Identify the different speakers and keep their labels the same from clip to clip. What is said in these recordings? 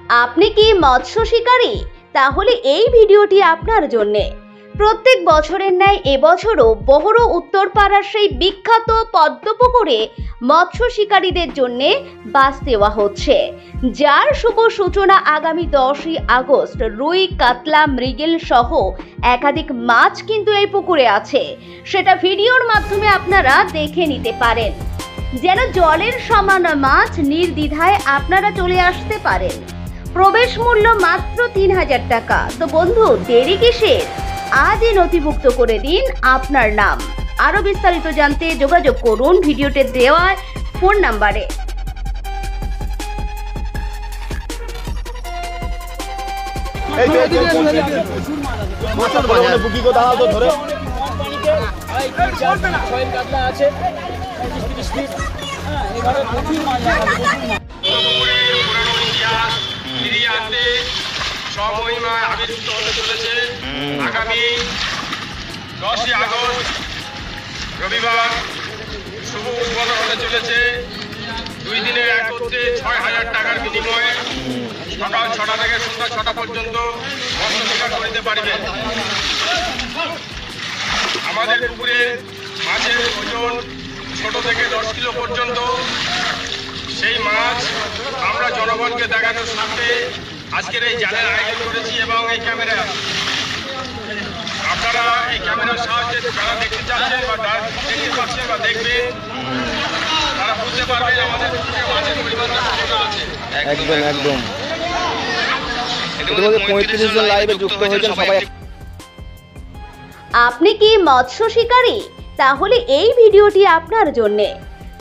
Speaker 1: আপনি কি মৎস্য শিকারী? তাহলে এই ভিডিওটি আপনার জন্যে। প্রত্যেক বছরের ন্যায় এবছরও বহরু উত্তরপাড়ার সেই বিখ্যাত পদ্মপুকুরে মৎস্য শিকারীদের জন্য বাস দেওয়া হচ্ছে, যার শুভ সূচনা আগামী 10ই আগস্ট। রুই, কাতলা, মৃগেল সহ একাধিক মাছ কিন্তু এই পুকুরে আছে, সেটা ভিডিওর মাধ্যমে আপনারা দেখে নিতে পারেন। যেন জলের সমান মাছ, নির্দ্বিধায় আপনারা চলে আসতে পারেন। প্রবেশ মূল্য মাত্র 3000 টাকা। তো বন্ধু, দেরি কিসের? আজই নথিভুক্ত করে দিন আপনার নাম। আরো বিস্তারিত জানতে যোগাযোগ করুন ভিডিওতে দেওয়া ফোন নাম্বারে।
Speaker 2: সময় আবির্ভূত হতে চলেছে আগামী 10ই আগস্ট রবিবার। শুভ উদ্বোধন হতে চলেছে 2 দিনের একত্রে 6000 টাকার বিনিময়ে সকাল 6টা থেকে সন্ধ্যা 6টা পর্যন্ত মৎস্য শিকার করতে পারবে। আমাদের পুকুরে মাছের ওজন ছোট থেকে 10 কিলো পর্যন্ত। সেই মাছ আমরা জনগণকে দেখানোর সাথে আজকের এই জালের আয়োজন করেছি এবং এই ক্যামেরা আপনারা এই ক্যামেরার সাহায্যে যারা দেখতে চাচ্ছেন বা দেখতে পাচ্ছেন বা দেখবেন, তারা বুঝতে পারবেন আমাদের মাছের পরিমাণ কতটা আছে।
Speaker 3: একদম 35 জন লাইভে যুক্ত হয়েছেন সবাই।
Speaker 1: আপনি কি মৎস্য শিকারী? তাহলে এই ভিডিওটি আপনার জন্যে।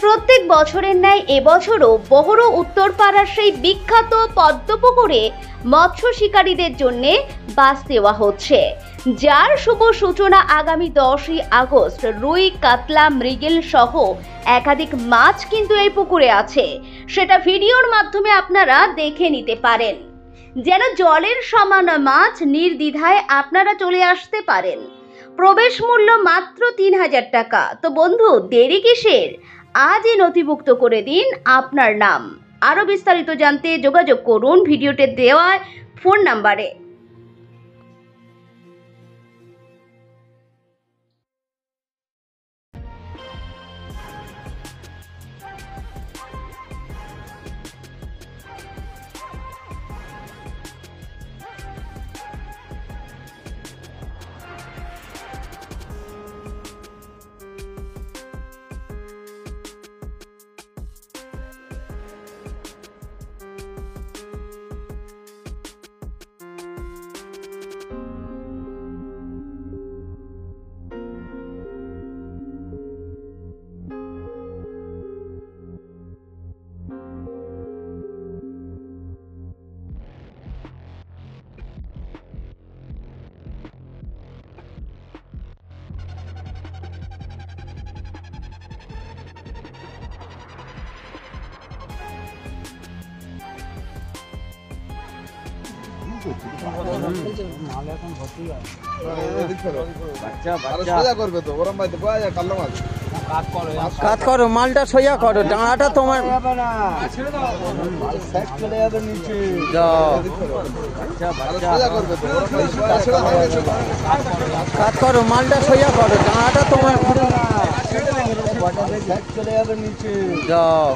Speaker 1: প্রত্যেক বছরের ন্যায় এবছরও বহরু উত্তরপাড়ার সেই বিখ্যাত পদ্মপুকুরে মৎস্য শিকারীদের জন্য বাস দেওয়া হচ্ছে, যার শুভ সূচনা আগামী 10ই আগস্ট। রুই, কাতলা, মৃগেল সহ একাধিক মাছ কিন্তু এই পুকুরে আছে, সেটা ভিডিওর মাধ্যমে আপনারা দেখে নিতে পারেন। যেন জলের সমান মাছ, নির্দ্বিধায় আপনারা চলে আসতে পারেন। প্রবেশ মূল্য মাত্র 3000 টাকা। তো বন্ধু, দেরি কিসের? আজই নথিভুক্ত করে দিন আপনার নাম। আরো বিস্তারিত জানতে যোগাযোগ করুন ভিডিওতে দেওয়া ফোন নাম্বারে।
Speaker 3: কাজ করো, মালটা সোজা করো, ডাঁড়াটা তোমার কাজ করো, মালটা সোজা করো, ডাঁড়াটা তোমার চলে যাবে নিচে। যাও